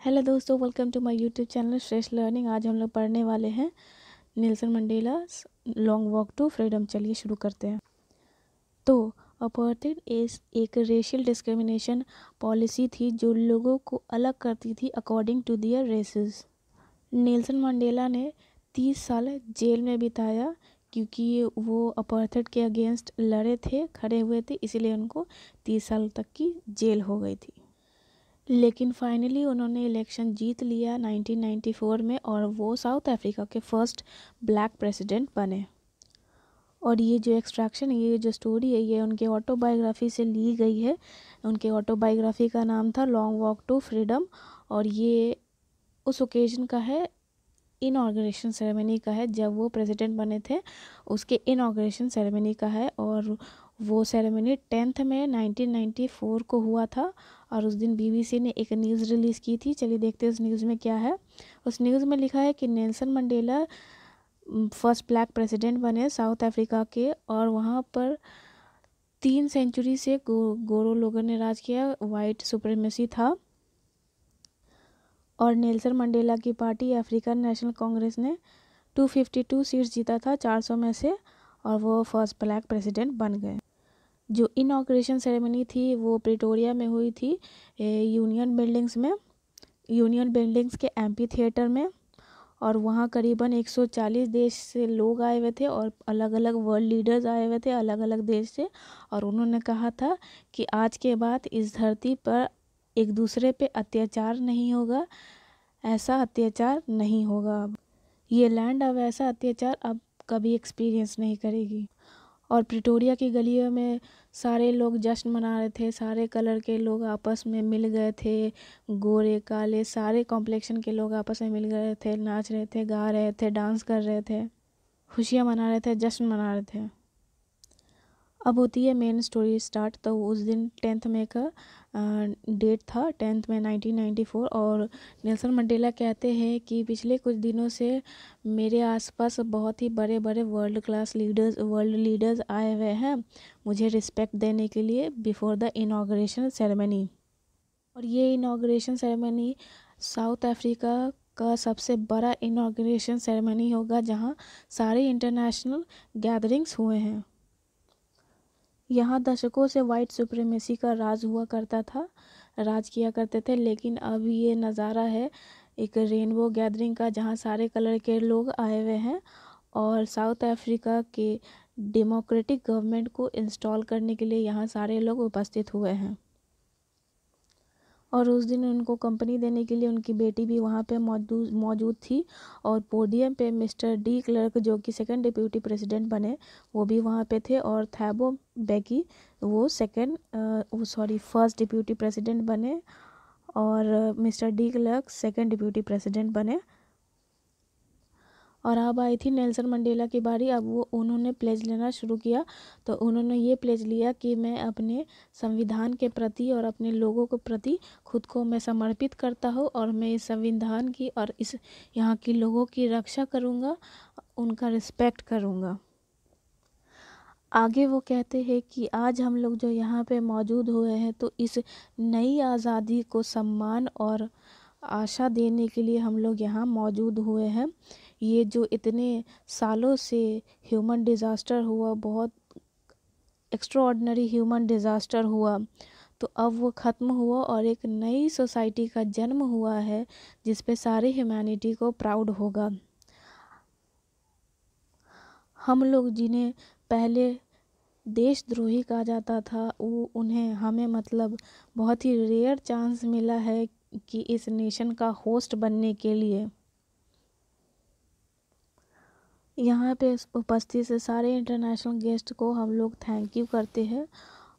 Hello दोस्तों, welcome to my YouTube channel Shreshth learning. आज हम लोग पढ़ने वाले हैं Nelson Mandela long walk to freedom. चलिए शुरू करते हैं। तो अपार्थाइड एक रेशियल डिस्क्रिमिनेशन पॉलिसी थी जो लोगों को अलग करती थी according to their races. Nelson Mandela ने 30 साल जेल में बिताया क्योंकि वो अपार्थाइड के अगेंस्ट लड़े थे, खड़े हुए थे, इसीलिए उनको 30 साल तक की जेल हो गई थी। लेकिन फाइनली उन्होंने इलेक्शन जीत लिया 1994 में और वो साउथ अफ्रीका के फर्स्ट ब्लैक प्रेसिडेंट बने। और ये जो एक्सट्रैक्शन, ये जो स्टोरी है, ये उनके ऑटोबायोग्राफी से ली गई है। उनके ऑटोबायोग्राफी का नाम था लॉन्ग वॉक टू फ्रीडम और ये उस ओकेजन का है, इनॉग्रेशन सेरेमनी का है, जब वो प्रेसिडेंट बने थे उसके इनॉग्रेशन सेरेमनी का है। और वो सेरेमनी 10 में 1994 को हुआ था और उस दिन बीबीसी ने एक न्यूज़ रिलीज़ की थी। चलिए देखते हैं उस न्यूज़ में क्या है। उस न्यूज़ में लिखा है कि Nelson Mandela first black president बने साउथ अफ्रीका के और वहाँ पर 3 सेंचुरी से गोरो लोगों ने राज किया, वाइट सुप्रीमेसी था। और नेल्सन मंडेला की पार्टी अफ्रीकन नेशनल कांग्रेस ने 252 सीट्स जीता था 400 में से और वो फर्स्ट ब्लैक प्रेसिडेंट बन गए। जो इनॉग्रेशन सेरेमनी थी वो प्रिटोरिया में हुई थी, यूनियन बिल्डिंग्स के एम्पी थिएटर में। और वहाँ करीबन 140 देश से लोग आए हुए थे और अलग अलग वर्ल्ड लीडर्स आए हुए थे अलग अलग देश से। और उन्होंने कहा था कि आज के बाद इस धरती पर एक दूसरे पे अत्याचार नहीं होगा, ऐसा अत्याचार नहीं होगा। अब ये लैंड अब ऐसा अत्याचार अब कभी एक्सपीरियंस नहीं करेगी। और प्रिटोरिया की गलियों में सारे लोग जश्न मना रहे थे, सारे कलर के लोग आपस में मिल गए थे, गोरे काले सारे कॉम्प्लेक्शन के लोग आपस में मिल गए थे, नाच रहे थे, गा रहे थे, डांस कर रहे थे, खुशियाँ मना रहे थे, जश्न मना रहे थे। अब होती है मेन स्टोरी स्टार्ट। तो उस दिन 10 मई का डेट था, 10 मई 1994। और नेल्सन मंडेला कहते हैं कि पिछले कुछ दिनों से मेरे आसपास बहुत ही बड़े बड़े वर्ल्ड लीडर्स आए हुए हैं मुझे रिस्पेक्ट देने के लिए बिफोर द इनॉग्रेशन सेरेमनी। और ये इनॉग्रेशन सेरेमनी साउथ अफ्रीका का सबसे बड़ा इनॉग्रेशन सेरेमनी होगा जहाँ सारे इंटरनेशनल गैदरिंग्स हुए हैं। यहाँ दशकों से वाइट सुप्रीमेसी का राज हुआ करता था, राज किया करते थे। लेकिन अब ये नज़ारा है एक रेनबो गैदरिंग का जहाँ सारे कलर के लोग आए हुए हैं और साउथ अफ्रीका के डेमोक्रेटिक गवर्नमेंट को इंस्टॉल करने के लिए यहाँ सारे लोग उपस्थित हुए हैं। और उस दिन उनको कंपनी देने के लिए उनकी बेटी भी वहाँ पे मौजूद थी। और पोडियम पे मिस्टर डी क्लर्क जो कि सेकंड डिप्यूटी प्रेसिडेंट बने वो भी वहाँ पे थे। और थैबो बेकी वो फर्स्ट डिप्यूटी प्रेसिडेंट बने और mister de Klerk second deputy president बने। और अब आई थी नेल्सन मंडेला की बारी। अब उन्होंने प्लेज लेना शुरू किया। तो उन्होंने ये प्लेज लिया कि मैं अपने संविधान के प्रति और अपने लोगों के प्रति खुद को मैं समर्पित करता हूँ और मैं इस संविधान की और इस यहाँ की लोगों की रक्षा करूँगा, उनका रिस्पेक्ट करूँगा। आगे वो कहते हैं कि आज हम लोग जो यहाँ पे मौजूद हुए हैं तो इस नई आज़ादी को सम्मान और आशा देने के लिए हम लोग यहाँ मौजूद हुए हैं। ये जो इतने सालों से ह्यूमन डिज़ास्टर हुआ, बहुत एक्स्ट्राऑर्डिनरी ह्यूमन डिज़ास्टर हुआ, तो अब वो ख़त्म हुआ और एक नई सोसाइटी का जन्म हुआ है जिस पे सारी ह्यूमैनिटी को प्राउड होगा। हम लोग जिन्हें पहले देशद्रोही कहा जाता था हमें मतलब बहुत ही रेयर चांस मिला है कि इस नेशन का होस्ट बनने के लिए। यहाँ पे उपस्थित से सारे इंटरनेशनल गेस्ट को हम लोग थैंक यू करते हैं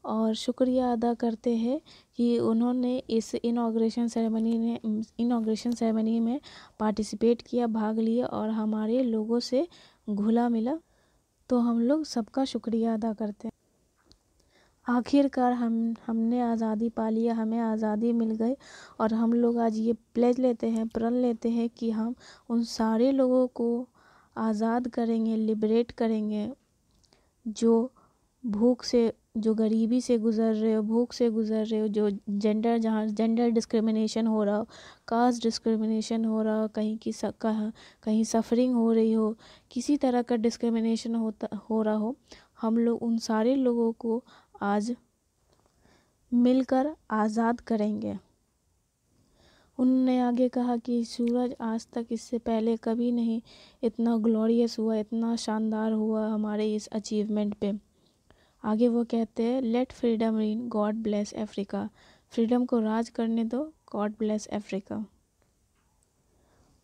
और शुक्रिया अदा करते हैं कि उन्होंने इस इनॉग्रेशन सेरेमनी में पार्टिसिपेट किया, भाग लिया और हमारे लोगों से घुला मिला। तो हम लोग सबका शुक्रिया अदा करते हैं। आखिरकार हमने आज़ादी पा लिया, हमें आज़ादी मिल गई और हम लोग आज ये प्लेज लेते हैं, प्रण लेते हैं कि हम उन सारे लोगों को आज़ाद करेंगे, लिबरेट करेंगे जो भूख से जो गरीबी से गुज़र रहे हो, भूख से गुज़र रहे हो, जो जहाँ जेंडर डिस्क्रिमिनेशन हो रहा हो, कास्ट डिस्क्रिमिनेशन हो रहा हो, कहीं सफरिंग हो रही हो, किसी तरह का डिस्क्रिमिनेशन हो रहा हो, हम लोग उन सारे लोगों को आज मिलकर आज़ाद करेंगे। उन्होंने आगे कहा कि सूरज आज तक इससे पहले कभी नहीं इतना ग्लोरियस हुआ, इतना शानदार हुआ हमारे इस अचीवमेंट पे। आगे वो कहते हैं, let freedom reign, God bless Africa. Freedom को राज करने दो, गॉड ब्लेस अफ्रीका।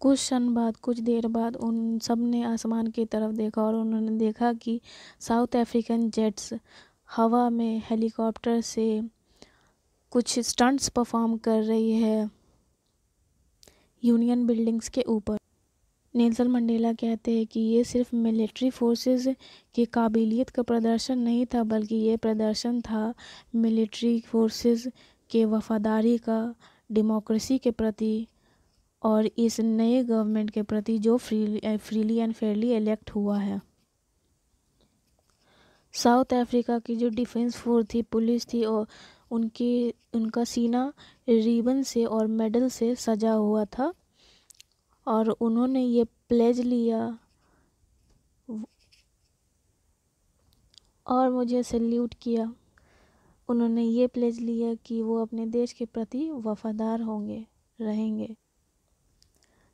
कुछ क्षण बाद, कुछ देर बाद उन सब ने आसमान की तरफ देखा और उन्होंने देखा कि साउथ अफ्रीकन जेट्स हवा में हेलीकॉप्टर से कुछ स्टंट्स परफॉर्म कर रही है यूनियन बिल्डिंग्स के ऊपर। नेल्सन मंडेला कहते हैं कि ये सिर्फ मिलिट्री फोर्सेस की काबिलियत का प्रदर्शन नहीं था, बल्कि ये प्रदर्शन था मिलिट्री फोर्सेस के वफादारी का डेमोक्रेसी के प्रति और इस नए गवर्नमेंट के प्रति जो फ्रीली एंड फेयरली इलेक्ट हुआ है। साउथ अफ्रीका की जो डिफेंस फोर्स थी, पुलिस थी, और उनका सीना रिबन से और मेडल से सजा हुआ था और उन्होंने ये प्लेज लिया और मुझे सल्यूट किया। उन्होंने ये प्लेज लिया कि वो अपने देश के प्रति वफादार रहेंगे।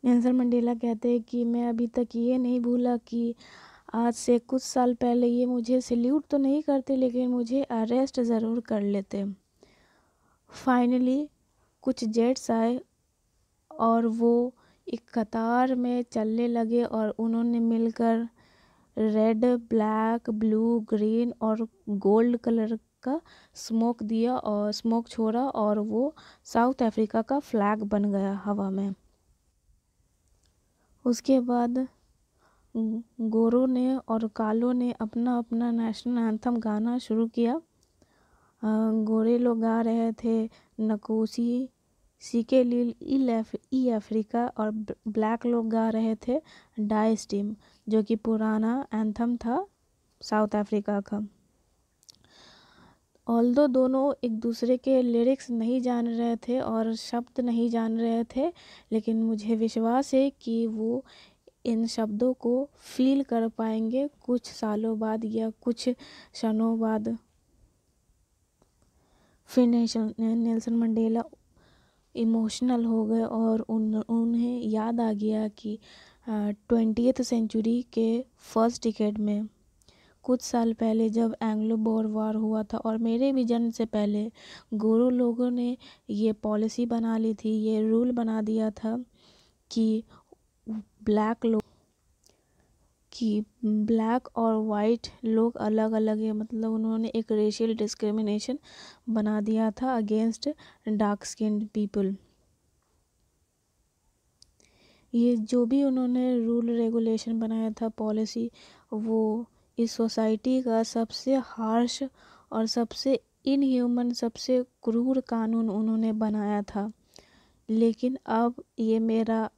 नेल्सन मंडेला कहते हैं कि मैं अभी तक ये नहीं भूला कि आज से कुछ साल पहले ये मुझे सल्यूट तो नहीं करते, लेकिन मुझे अरेस्ट ज़रूर कर लेते। फाइनली कुछ जेट्स आए और वो एक कतार में चलने लगे और उन्होंने मिलकर रेड, ब्लैक, ब्लू, ग्रीन और गोल्ड कलर का स्मोक दिया और स्मोक छोड़ा और वो साउथ अफ्रीका का फ्लैग बन गया हवा में। उसके बाद गोरों ने और कालों ने अपना अपना नेशनल एंथम गाना शुरू किया। गोरे लोग गा रहे थे नकोसी सिकेलिल ई अफ्रीका और ब्लैक लोग गा रहे थे डाई स्टीम, जो कि पुराना एंथम था साउथ अफ्रीका का। ऑल्दो दोनों एक दूसरे के लिरिक्स नहीं जान रहे थे और शब्द नहीं जान रहे थे, लेकिन मुझे विश्वास है कि वो इन शब्दों को फील कर पाएंगे कुछ सालों बाद या कुछ क्षणों बाद। फिर नेल्सन मंडेला इमोशनल हो गए और उन्हें याद आ गया कि 20th सेंचुरी के फर्स्ट डिकेड में कुछ साल पहले जब एंग्लो बोर वार हुआ था और मेरे भी जन्म से पहले गोरो लोगों ने ये पॉलिसी बना ली थी, ये रूल बना दिया था कि ब्लैक और वाइट लोग अलग अलग है। मतलब उन्होंने एक रेशियल डिस्क्रिमिनेशन बना दिया था अगेंस्ट डार्क स्किन्ड पीपल। ये जो भी उन्होंने रूल रेगुलेशन बनाया था, पॉलिसी, वो इस सोसाइटी का सबसे हार्श और सबसे इनह्यूमन, सबसे क्रूर कानून उन्होंने बनाया था। लेकिन अब ये मेरा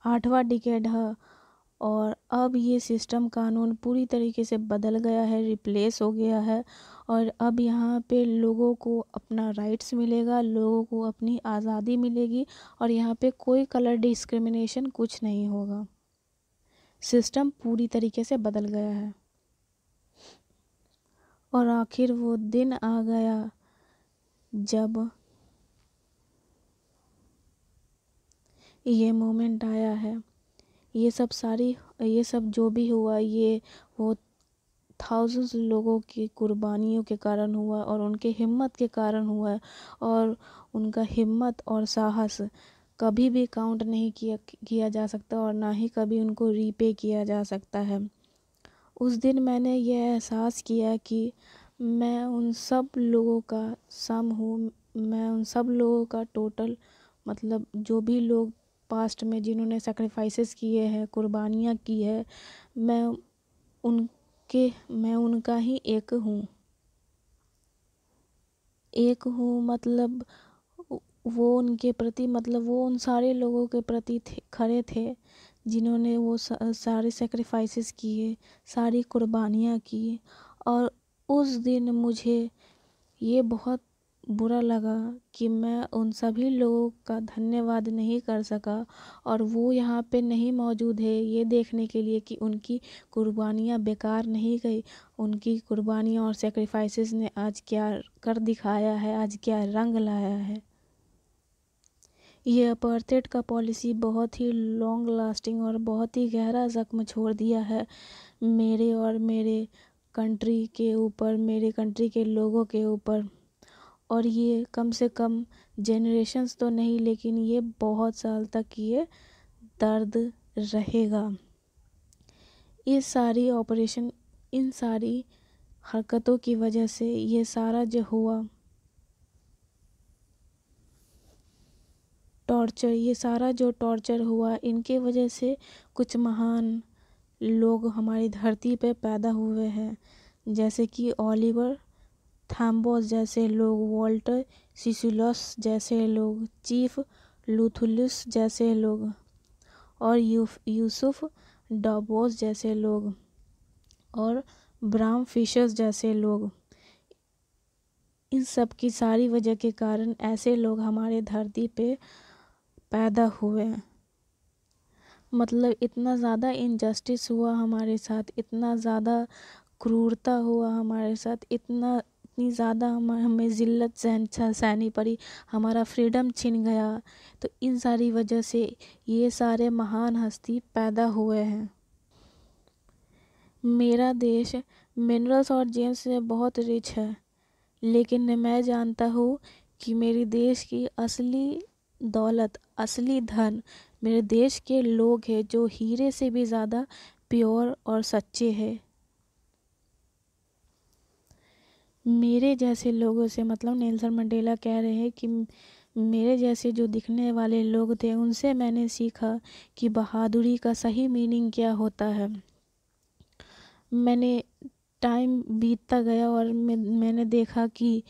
8वां डिकेड है और अब ये सिस्टम, कानून पूरी तरीके से बदल गया है, रिप्लेस हो गया है और अब यहाँ पे लोगों को अपना राइट्स मिलेगा, लोगों को अपनी आज़ादी मिलेगी और यहाँ पे कोई कलर डिस्क्रिमिनेशन कुछ नहीं होगा। सिस्टम पूरी तरीके से बदल गया है। और आखिर वो दिन आ गया जब ये मोमेंट आया है। ये सब जो भी हुआ, ये वो थाउजेंड्स लोगों की कुर्बानियों के कारण हुआ और उनके हिम्मत के कारण हुआ है और उनका हिम्मत और साहस कभी भी काउंट नहीं किया जा सकता और ना ही कभी उनको रीपे किया जा सकता है। उस दिन मैंने यह एहसास किया कि मैं उन सब लोगों का सम हूँ, मैं उन सब लोगों का टोटल, मतलब जो भी लोग पास्ट में जिन्होंने सेक्रीफाइसेस किए हैं, कुर्बानियाँ की है, मैं उनका ही एक हूँ। मतलब वो उनके प्रति, मतलब वो उन सारे लोगों के प्रति खड़े थे जिन्होंने वो सारे सेक्रीफाइसेस किए, सारी कुर्बानियाँ की। और उस दिन मुझे ये बहुत बुरा लगा कि मैं उन सभी लोगों का धन्यवाद नहीं कर सका, और वो यहाँ पे नहीं मौजूद है ये देखने के लिए कि उनकी कुर्बानियाँ बेकार नहीं गई। उनकी कुर्बानियाँ और सेक्रीफाइसेस ने आज क्या कर दिखाया है, आज क्या रंग लाया है। ये अपार्थाइड का पॉलिसी बहुत ही लॉन्ग लास्टिंग और बहुत ही गहरा ज़ख्म छोड़ दिया है मेरे और मेरे कंट्री के ऊपर, मेरे कंट्री के लोगों के ऊपर। और ये कम से कम जनरेशन्स तो नहीं, लेकिन ये बहुत साल तक ये दर्द रहेगा। ये सारी ऑपरेशन, इन सारी हरकतों की वजह से ये सारा जो हुआ टॉर्चर, ये सारा जो टॉर्चर हुआ, इनके वजह से कुछ महान लोग हमारी धरती पे पैदा हुए हैं, जैसे कि ओलिवर थॉम्बस जैसे लोग, वॉल्टर सिसुलस जैसे लोग, चीफ लुथुलस जैसे लोग, और यूसुफ डॉबोस जैसे लोग, और ब्राम फिशर्स जैसे लोग। इन सब की सारी वजह के कारण ऐसे लोग हमारे धरती पे पैदा हुए। मतलब इतना ज़्यादा इनजस्टिस हुआ हमारे साथ, इतना ज़्यादा क्रूरता हुआ हमारे साथ, इतनी ज़्यादा हमें ज़िल्लत सहनी पड़ी, हमारा फ्रीडम छिन गया। तो इन सारी वजह से ये सारे महान हस्ती पैदा हुए हैं। मेरा देश मिनरल्स और जेम्स से बहुत रिच है, लेकिन मैं जानता हूँ कि मेरे देश की असली दौलत, असली धन मेरे देश के लोग हैं, जो हीरे से भी ज़्यादा प्योर और सच्चे हैं। मेरे जैसे लोगों से, मतलब नेल्सन मंडेला कह रहे हैं कि मेरे जैसे जो दिखने वाले लोग थे, उनसे मैंने सीखा कि बहादुरी का सही मीनिंग क्या होता है। मैंने टाइम बीतता गया और मैंने देखा कि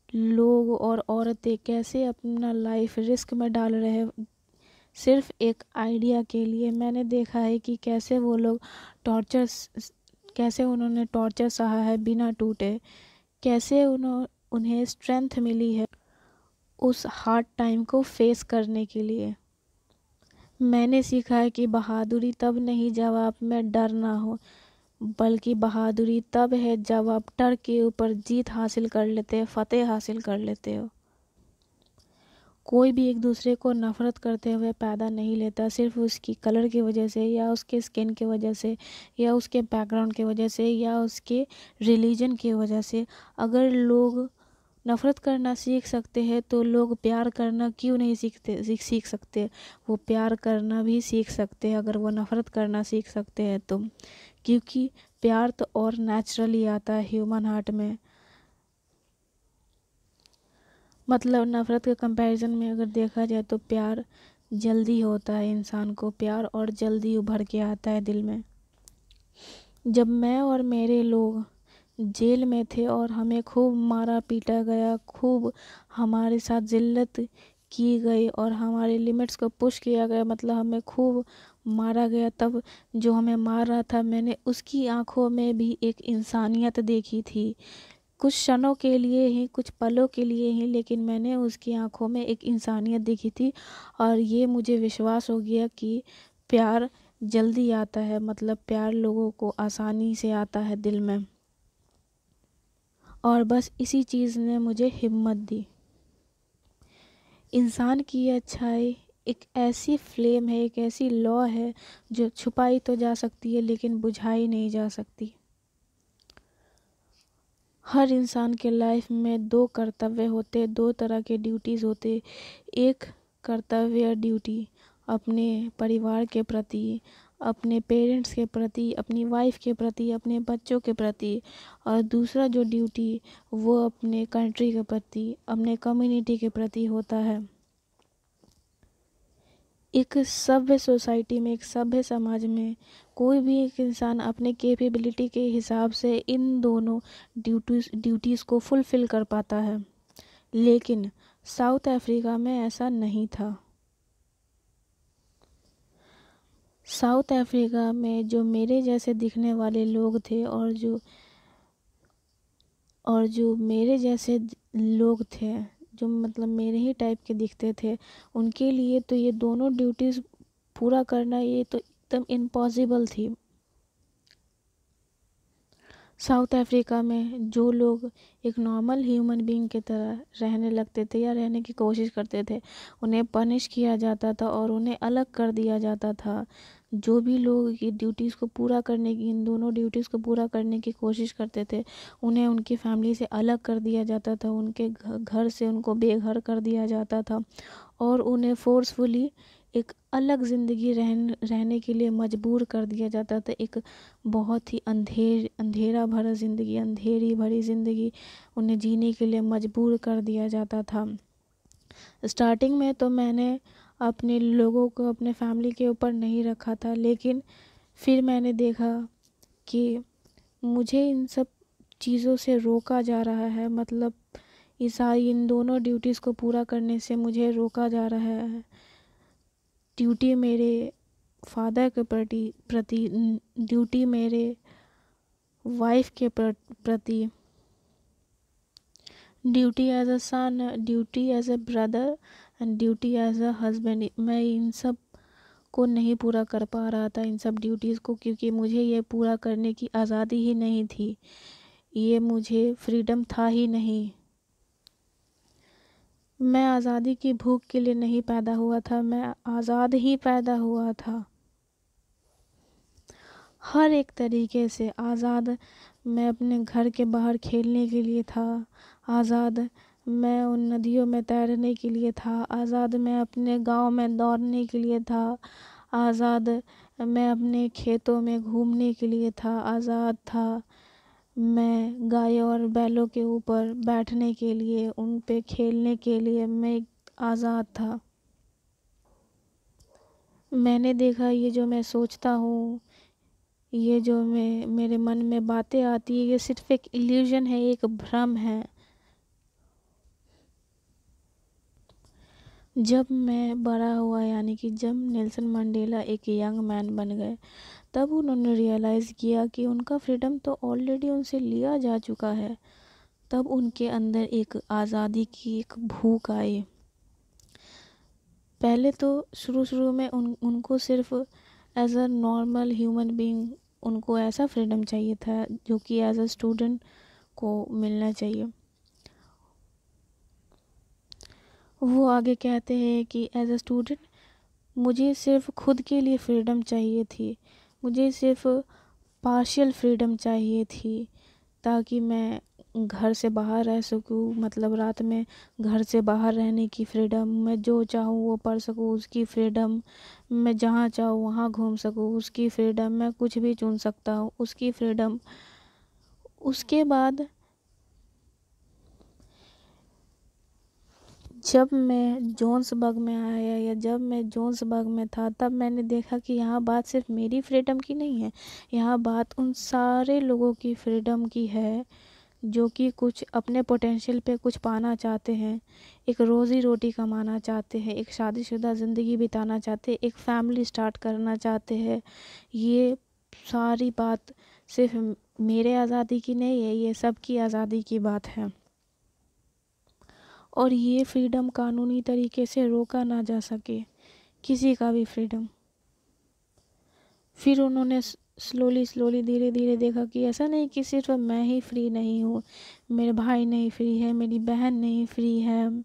लोग और औरतें कैसे अपना लाइफ रिस्क में डाल रहे हैं सिर्फ एक आइडिया के लिए। मैंने देखा है कि कैसे वो लोग कैसे उन्होंने टॉर्चर सहा है बिना टूटे, कैसे उन्हें स्ट्रेंथ मिली है उस हार्ड टाइम को फेस करने के लिए। मैंने सीखा है कि बहादुरी तब नहीं जब आप में डर ना हो, बल्कि बहादुरी तब है जब आप डर के ऊपर जीत हासिल कर लेते हो, फतेह हासिल कर लेते हो। कोई भी एक दूसरे को नफ़रत करते हुए पैदा नहीं लेता, सिर्फ उसकी कलर की वजह से, या उसके स्किन की वजह से, या उसके बैकग्राउंड की वजह से, या उसके रिलीजन की वजह से। अगर लोग नफ़रत करना सीख सकते हैं तो लोग प्यार करना क्यों नहीं सीख सकते। वो प्यार करना भी सीख सकते हैं अगर वो नफ़रत करना सीख सकते हैं तो, क्योंकि प्यार तो और नेचुरली आता है ह्यूमन हार्ट में। मतलब नफ़रत के कंपैरिजन में अगर देखा जाए तो प्यार जल्दी होता है, इंसान को प्यार और जल्दी उभर के आता है दिल में। जब मैं और मेरे लोग जेल में थे और हमें खूब मारा पीटा गया, खूब हमारे साथ जिल्लत की गई और हमारे लिमिट्स को पुश किया गया, मतलब हमें खूब मारा गया, तब जो हमें मार रहा था मैंने उसकी आंखों में भी एक इंसानियत देखी थी। कुछ क्षणों के लिए ही, कुछ पलों के लिए ही, लेकिन मैंने उसकी आंखों में एक इंसानियत देखी थी। और ये मुझे विश्वास हो गया कि प्यार जल्दी आता है, मतलब प्यार लोगों को आसानी से आता है दिल में। और बस इसी चीज़ ने मुझे हिम्मत दी। इंसान की अच्छाई एक ऐसी फ्लेम है, एक ऐसी लौ है जो छुपाई तो जा सकती है लेकिन बुझाई नहीं जा सकती। हर इंसान के लाइफ में दो कर्तव्य होते, दो तरह के ड्यूटीज़ होते। एक कर्तव्य ड्यूटी अपने परिवार के प्रति, अपने पेरेंट्स के प्रति, अपनी वाइफ के प्रति, अपने बच्चों के प्रति, और दूसरा जो ड्यूटी वो अपने कंट्री के प्रति, अपने कम्युनिटी के प्रति होता है। एक सभ्य सोसाइटी में, एक सभ्य समाज में कोई भी एक इंसान अपने कैपेबिलिटी के हिसाब से इन दोनों ड्यूटीज़ को फुलफ़िल कर पाता है, लेकिन साउथ अफ्रीका में ऐसा नहीं था। साउथ अफ्रीका में जो मेरे जैसे दिखने वाले लोग थे और जो मेरे जैसे लोग थे, जो मतलब मेरे ही टाइप के दिखते थे, उनके लिए तो ये दोनों ड्यूटीज़ पूरा करना ये तो एकदम इम्पॉसिबल थी। साउथ अफ्रीका में जो लोग एक नॉर्मल ह्यूमन बीइंग की तरह रहने लगते थे या रहने की कोशिश करते थे, उन्हें पनिश किया जाता था और उन्हें अलग कर दिया जाता था। जो भी लोग ये ड्यूटीज़ को पूरा करने की इन दोनों ड्यूटीज़ को पूरा करने की कोशिश करते थे, उन्हें उनकी फैमिली से अलग कर दिया जाता था, उनके घर से उनको बेघर कर दिया जाता था और उन्हें फोर्सफुली एक अलग ज़िंदगी रहने के लिए मजबूर कर दिया जाता था। एक बहुत ही अंधेरा भरा ज़िंदगी, अंधेरी भरी ज़िंदगी उन्हें जीने के लिए मजबूर कर दिया जाता था। स्टार्टिंग में तो मैंने अपने लोगों को अपने फैमिली के ऊपर नहीं रखा था, लेकिन फिर मैंने देखा कि मुझे इन सब चीज़ों से रोका जा रहा है। मतलब इन दोनों ड्यूटीज़ को पूरा करने से मुझे रोका जा रहा है। ड्यूटी मेरे फादर के प्रति, ड्यूटी मेरे वाइफ के प्रति, duty as a son, duty as a brother and duty as a husband. मैं इन सब को नहीं पूरा कर पा रहा था, इन सब ड्यूटीज़ को, क्योंकि मुझे ये पूरा करने की आज़ादी ही नहीं थी। ये मुझे फ्रीडम था ही नहीं। मैं आज़ादी की भूख के लिए नहीं पैदा हुआ था, मैं आज़ाद ही पैदा हुआ था, हर एक तरीके से आज़ाद। मैं अपने घर के बाहर खेलने के लिए था आज़ाद, मैं उन नदियों में तैरने के लिए था आज़ाद, मैं अपने गांव में दौड़ने के लिए था आज़ाद, मैं अपने खेतों में घूमने के लिए था आज़ाद था, मैं गायों और बैलों के ऊपर बैठने के लिए, उन पे खेलने के लिए मैं आज़ाद था। मैंने देखा ये जो मैं सोचता हूँ, ये जो मेरे मन में बातें आती है, ये सिर्फ एक इल्यूजन है, एक भ्रम है। जब मैं बड़ा हुआ, यानी कि जब नेल्सन मंडेला एक यंग मैन बन गए, तब उन्होंने रियलाइज़ किया कि उनका फ्रीडम तो ऑलरेडी उनसे लिया जा चुका है। तब उनके अंदर एक आज़ादी की एक भूख आई। पहले तो शुरू में उनको सिर्फ as a normal human being उनको ऐसा फ्रीडम चाहिए था जो कि एज अ स्टूडेंट को मिलना चाहिए। वो आगे कहते हैं कि एज अ स्टूडेंट मुझे सिर्फ खुद के लिए फ्रीडम चाहिए थी, मुझे सिर्फ पार्शियल फ्रीडम चाहिए थी, ताकि मैं घर से बाहर रह सकूँ, मतलब रात में घर से बाहर रहने की फ्रीडम, मैं जो चाहूँ वो पढ़ सकूँ उसकी फ्रीडम, मैं जहाँ चाहूँ वहाँ घूम सकूँ उसकी फ्रीडम, मैं कुछ भी चुन सकता हूँ उसकी फ्रीडम। उसके बाद जब मैं जोन्सबर्ग में आया, या जब मैं जोन्सबर्ग में था, तब मैंने देखा कि यहाँ बात सिर्फ मेरी फ्रीडम की नहीं है, यहाँ बात उन सारे लोगों की फ्रीडम की है जो कि कुछ अपने पोटेंशियल पे कुछ पाना चाहते हैं, एक रोज़ी रोटी कमाना चाहते हैं, एक शादीशुदा ज़िंदगी बिताना चाहते हैं, एक फैमिली स्टार्ट करना चाहते हैं। ये सारी बात सिर्फ मेरे आज़ादी की नहीं है, ये सबकी आज़ादी की बात है। और ये फ्रीडम कानूनी तरीके से रोका ना जा सके, किसी का भी फ्रीडम। फिर उन्होंने स्लोली धीरे धीरे देखा कि ऐसा नहीं कि सिर्फ मैं ही फ्री नहीं हूँ, मेरे भाई नहीं फ्री है, मेरी बहन नहीं फ्री है,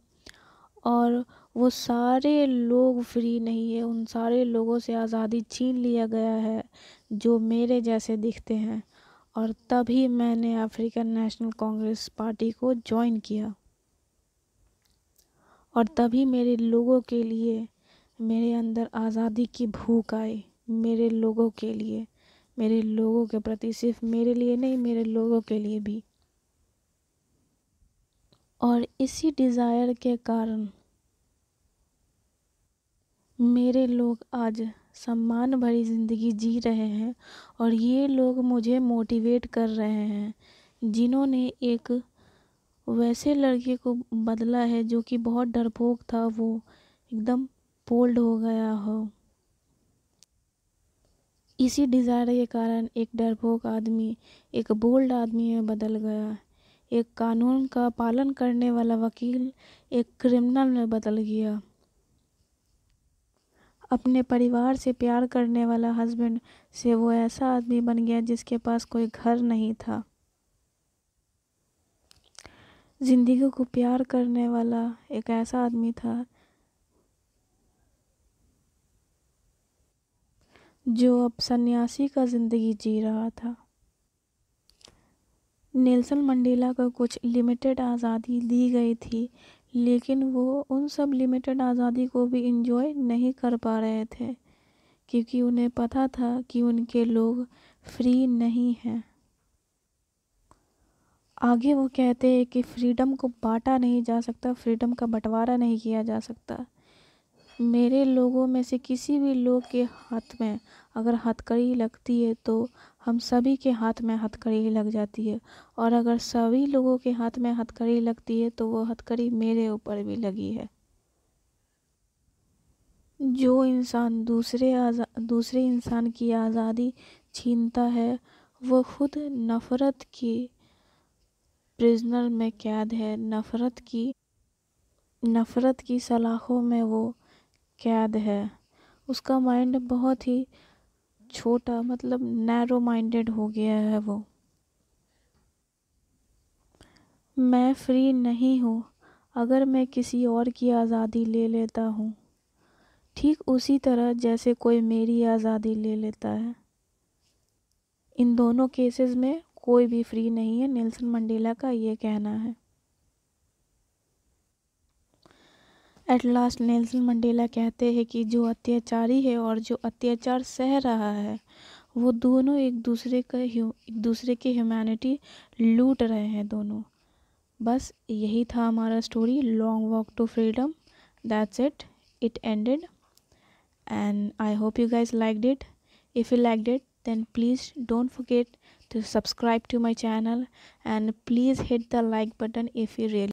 और वो सारे लोग फ्री नहीं है, उन सारे लोगों से आज़ादी छीन लिया गया है जो मेरे जैसे दिखते हैं। और तभी मैंने अफ्रीकन नेशनल कांग्रेस पार्टी को ज्वाइन किया, और तभी मेरे लोगों के लिए मेरे अंदर आज़ादी की भूख आई, मेरे लोगों के लिए, मेरे लोगों के प्रति, सिर्फ मेरे लिए नहीं, मेरे लोगों के लिए भी। और इसी डिज़ायर के कारण मेरे लोग आज सम्मान भरी ज़िंदगी जी रहे हैं, और ये लोग मुझे मोटिवेट कर रहे हैं जिन्होंने एक वैसे लड़के को बदला है जो कि बहुत डरपोक था, वो एकदम बोल्ड हो गया हो। इसी डिज़ायर के कारण एक डरपोक आदमी एक बोल्ड आदमी में बदल गया। एक कानून का पालन करने वाला वकील एक क्रिमिनल में बदल गया। अपने परिवार से प्यार करने वाला हस्बैंड से वो ऐसा आदमी बन गया जिसके पास कोई घर नहीं था। जिंदगी को प्यार करने वाला एक ऐसा आदमी था जो अब सन्यासी का जिंदगी जी रहा था। नेल्सन मंडेला को कुछ लिमिटेड आज़ादी दी गई थी, लेकिन वो उन सब लिमिटेड आज़ादी को भी इंजॉय नहीं कर पा रहे थे, क्योंकि उन्हें पता था कि उनके लोग फ्री नहीं हैं। आगे वो कहते हैं कि फ्रीडम को बांटा नहीं जा सकता, फ्रीडम का बंटवारा नहीं किया जा सकता। मेरे लोगों में से किसी भी लोग के हाथ में अगर हथकड़ी लगती है तो हम सभी के हाथ में हथकड़ी लग जाती है, और अगर सभी लोगों के हाथ में हथकड़ी लगती है तो वो हथकड़ी मेरे ऊपर भी लगी है। जो इंसान दूसरे इंसान की आज़ादी छीनता है वो खुद नफ़रत की प्रिजनर में कैद है। नफ़रत की सलाखों में वो कैद है। उसका माइंड बहुत ही छोटा, मतलब नैरो माइंडेड हो गया है वो। मैं फ्री नहीं हूँ अगर मैं किसी और की आज़ादी ले लेता हूँ, ठीक उसी तरह जैसे कोई मेरी आज़ादी ले लेता है। इन दोनों केसेस में कोई भी फ्री नहीं है, नेल्सन मंडेला का ये कहना है। एट लास्ट नेल्सन मंडेला कहते हैं कि जो अत्याचारी है और जो अत्याचार सह रहा है वो दोनों एक दूसरे के ह्यूमैनिटी लूट रहे हैं दोनों। बस यही था हमारा story, long walk to freedom. That's it ended and I hope you guys liked it. If you liked it, then please don't forget to subscribe to my channel and please hit the like button if you really